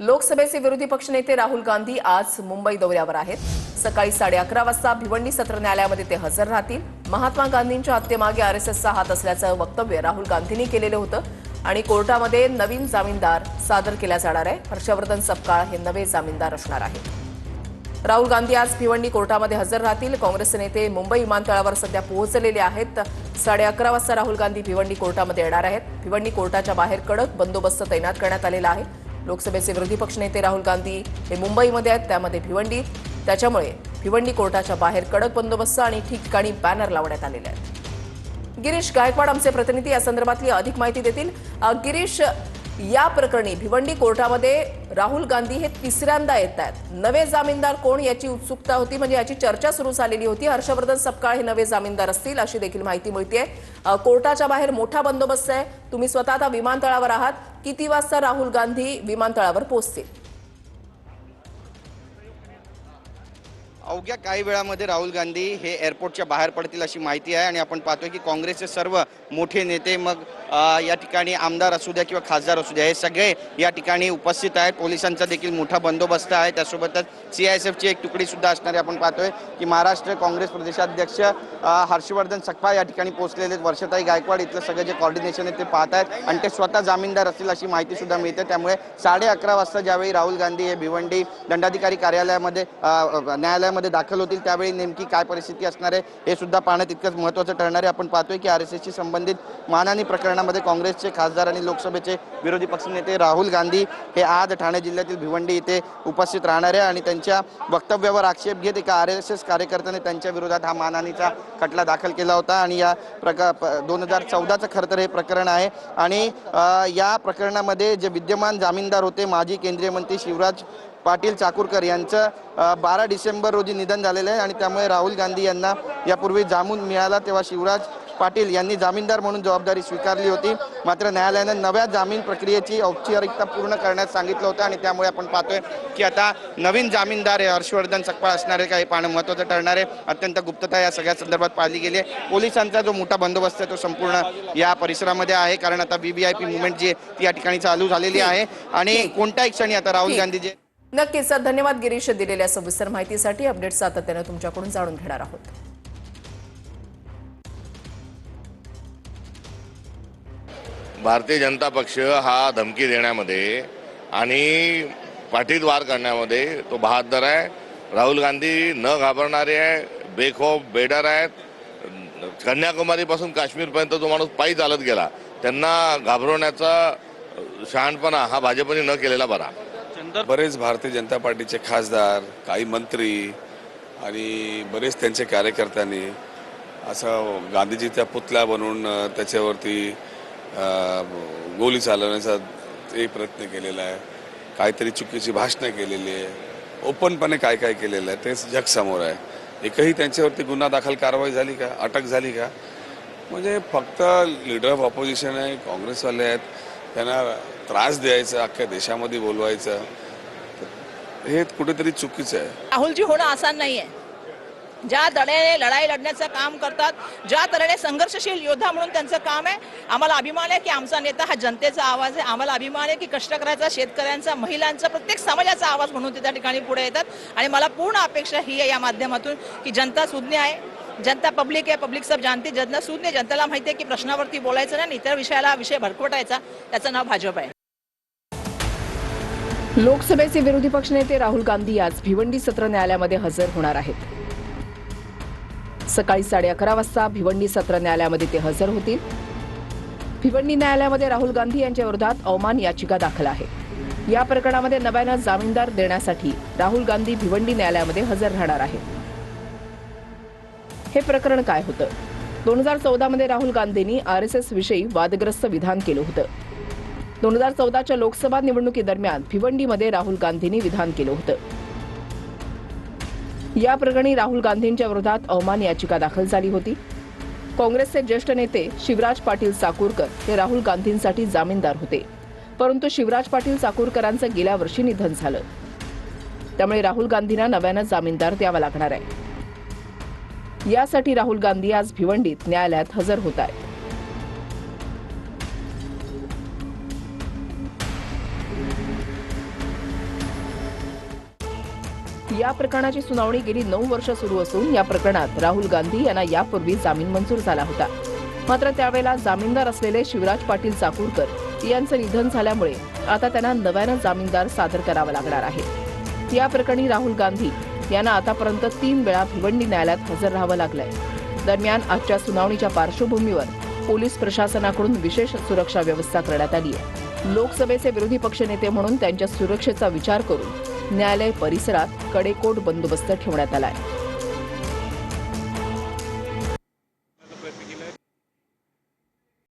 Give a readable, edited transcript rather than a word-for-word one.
लोकसभेचे विरोधी पक्षनेते राहुल गांधी आज मुंबई दौऱ्यावर आहेत। सकाळी 11:30 वाजता भिवंडी सत्र न्यायालयामध्ये ते हजर राहतील। महात्मा गांधींच्या हत्येमागे आरएसएसचा हात असल्याचं वक्तव्य राहुल गांधींनी केलेलं होतं आणि कोर्टामध्ये नवीन जामीनदार सादर केला जाणार आहे। हर्षवर्धन सपकाळ हे नवे जामीनदार असणार आहेत। राहुल गांधी आज भिवंडी कोर्टामध्ये हजर राहतील। काँग्रेसचे नेते मुंबई विमानतळावर सध्या पोहोचलेले आहेत। 11:30 वाजता राहुल गांधी भिवंडी कोर्टामध्ये येणार आहेत। भिवंडी कोर्टाच्या बाहेर कडक बंदोबस्त तैनात करण्यात आलेला आहे। लोकसभेचे विरोधी पक्षनेते राहुल गांधी हे मुंबईमध्ये आहेत, त्यामध्ये भिवंडीत। त्याच्यामुळे भिवंडी कोर्टाच्या बाहेर कडक बंदोबस्त आणि ठिकठिकाणी बॅनर लावण्यात आलेले आहेत। गिरीश गायकवाड आमचे प्रतिनिधी या संदर्भातली अधिक माहिती देतील। गिरीश, या प्रकरणी भिवंडी कोर्टामध्ये राहुल गांधी हे तिसऱ्यांदा येत आहेत। नवे जामीनदार कोण याची उत्सुकता होती, म्हणजे याची चर्चा सुरू झालेली होती। हर्षवर्धन सपकाळ हे नवे जामीनदार असतील अशी देखील माहिती मिळतेय। कोर्टाच्या बाहेर मोठा बंदोबस्त आहे। तुम्ही स्वतः आता विमानतळावर आहात। किती वाजता राहुल गांधी विमानतळावर पोहोचतील? अवघ्या काही वेळामध्ये राहुल गांधी हे एअरपोर्टच्या बाहेर पडतील अशी माहिती आहे। आणि आपण पाहतोय की काँग्रेसचे सर्व मोठे नेते, मग या ठिकाणी आमदार असू द्या किंवा खासदार असू द्या, हे सगळे या ठिकाणी उपस्थित आहेत। पोलिसांचा देखील मोठा बंदोबस्त आहे। त्यासोबतच सीआयएसएफची एक तुकडी सुद्धा असणार आहे। आपण पाहतोय की महाराष्ट्र काँग्रेस प्रदेशाध्यक्ष हर्षवर्धन सपकाळ या ठिकाणी पोहोचलेले आहेत। वर्षाताई गायकवाड इथलं सगळं जे कॉर्डिनेशन आहे ते पाहत आहेत आणि ते स्वतः जामीनदार असतील अशी माहिती सुद्धा मिळते। त्यामुळे 11:30 वाजता ज्यावेळी राहुल गांधी हे भिवंडी दंडाधिकारी कार्यालयामध्ये न्यायालयामध्ये दाखल होतील, त्यावेळी नेमकी काय परिस्थिती असणार आहे हे सुद्धा पाहणं तितकंच महत्त्वाचं ठरणार आहे। आपण पाहतोय की आरएसएसशी संबंधित मानहानी प्रकरणामध्ये काँग्रेसचे खासदार आणि लोकसभेचे विरोधी पक्षनेते राहुल गांधी हे आज ठाणे जिल्ह्यातील भिवंडी इथे उपस्थित राहणार आहे। आणि त्यांच्या वक्तव्यावर आक्षेप घेत एका आरएसएस कार्यकर्त्याने त्यांच्या विरोधात हा मानहानीचा खटला दाखल केला होता। आणि या 2014चं खरं तर हे प्रकरण आहे। आणि या प्रकरणामध्ये जे विद्यमान जामीनदार होते, माजी केंद्रीय मंत्री शिवराज पाटील चाकूरकर यांचं 12 डिसेंबर रोजी निधन झालेलं आहे। आणि त्यामुळे राहुल गांधी यांना यापूर्वी जामीन मिळाला तेव्हा शिवराज पाटील यांनी जामीनदार म्हणून जबाबदारी स्वीकारली होती। मात्र न्यायालयाने नव्या जामीन प्रक्रियेची औपचारिकता पूर्ण करण्यास सांगितलं होतं आणि त्यामुळे आपण पाहतोय की आता नवीन जामीनदार हे हर्षवर्धन सपकाळ असणार आहे का हे पाहणं महत्त्वाचं ठरणार आहे। अत्यंत गुप्तता या सगळ्या संदर्भात पाळली गेली आहे। पोलिसांचा जो मोठा बंदोबस्त आहे तो संपूर्ण या परिसरामध्ये आहे, कारण आता व्हीव्हीआयपी मुवमेंट जी आहे ती या ठिकाणी चालू झालेली आहे। आणि कोणत्याही क्षणी आता राहुल गांधी जे नक्कीच धन्यवाद गिरीश दिलेल्या सविस्तर माहितीसाठी। अपडेट सातत्याने तुमच्याकडून जाणून घेणार आहोत। भारतीय जनता पक्ष हा धमकी देण्यामध्ये आणि पाठीत वार करण्यामध्ये तो बहादर आहे। राहुल गांधी न घाबरणारे आहे, बेखौफ बेडर आहेत। कन्याकुमारीपासून काश्मीरपर्यंत जो माणूस पायी चालत गेला, त्यांना घाबरवण्याचा शहाणपणा हा भाजपने न केलेला बरा। बरेच भारतीय जनता पार्टीचे खासदार, काही मंत्री आणि बरेच त्यांचे कार्यकर्त्यांनी असं गांधीजीचा पुतळा बनवून त्याच्यावरती गोळी चालवण्याचा एक प्रयत्न केलेला आहे। काहीतरी चुकीची भाषणं केलेली आहे, ओपनपणे काय काय केलेलं आहे ते जग समोर आहे। एकही त्यांच्यावरती गुन्हा दाखल कारवाई झाली का, अटक झाली का? म्हणजे फक्त लीडर ऑफ ऑपोजिशन आहे, काँग्रेसवाले आहेत, त्यांना त्रास द्यायचा, अख्ख्या देशामध्ये बोलवायचं, हे कुठेतरी चुकीचं आहे। राहुलजी होणं आसान नाही आहे। ज्या तऱ्हेने लढाई लढण्याचं काम करतात, ज्या तऱ्हेने संघर्षशील योद्धा म्हणून त्यांचं काम आहे, आम्हाला अभिमान आहे की आमचा नेता हा जनतेचा आवाज आहे। आम्हाला अभिमान आहे की कष्टकऱ्याचा, शेतकऱ्यांचा, महिलांचा, प्रत्येक समाजाचा आवाज म्हणून ते त्या ठिकाणी पुढे येतात। आणि मला पूर्ण अपेक्षा ही आहे या माध्यमातून की जनता सुज्ञ आहे, जनता पब्लिक आहे, पब्लिक सब जानते, जनता सुज्ञ, जनतेला माहिती आहे की प्रश्नावरती बोलायचं नाही, इतर विषयाला विषय भरकटायचा, त्याचं नाव भाजप आहे। लोकसभेचे विरोधी पक्षनेते राहुल गांधी आज भिवंडी सत्र न्यायालयामध्ये हजर होणार आहेत। सकाळी 11:30 वाजता भिवंडी सत्र न्यायालयामध्ये ते हजर होतील। भिवंडी न्यायालयामध्ये राहुल गांधी यांच्या विरोधात अवमान याचिका दाखल आहे। या प्रकरणामध्ये नव्यानं जामीनदार देण्यासाठी राहुल गांधी भिवंडी न्यायालयामध्ये हजर राहणार आहेत। हे प्रकरण काय होतं? 2014 मध्ये राहुल गांधींनी आरएसएस विषयी वादग्रस्त विधान केलं होतं। 2014च्या लोकसभा निवडणुकीदरम्यान भिवंडीमध्ये राहुल गांधींनी विधान केलं होतं। या प्रकरणी राहुल गांधींच्या विरोधात अवमान याचिका दाखल झाली होती। काँग्रेसचे ज्येष्ठ नेते शिवराज पाटील चाकूरकर हे राहुल गांधींसाठी जामीनदार होते, परंतु शिवराज पाटील चाकूरकरांचं गेल्या वर्षी निधन झालं। त्यामुळे राहुल गांधींना नव्यानं जामीनदार द्यावा लागणार आहे। यासाठी राहुल गांधी आज भिवंडीत न्यायालयात हजर होत आहेत। या प्रकरणाची सुनावणी गेली 9 वर्ष सुरू असून या प्रकरणात राहुल गांधी यांना यापूर्वी जामीन मंजूर झाला होता. मात्र त्यावेळेला जामीनदार असलेले शिवराज पाटील चाकूरकर यांचं निधन झाल्यामुळे आता त्यांना नव्यानं जामीनदार सादर करावा लागणार आहे. या प्रकरणी राहुल गांधी यांना आतापर्यंत 3 वेळा भिवंडी न्यायालयात हजर राहावं लागलंय. दरम्यान आजच्या सुनावणीच्या पार्श्वभूमीवर पोलीस प्रशासनाकडून विशेष सुरक्षा व्यवस्था करण्यात आली आहे. लोकसभेचे विरोधी पक्षनेते म्हणून त्यांच्या सुरक्षेचा विचार करून न्यायालय परिसरात कडेकोट बंदोबस्त ठेवण्यात आलाय.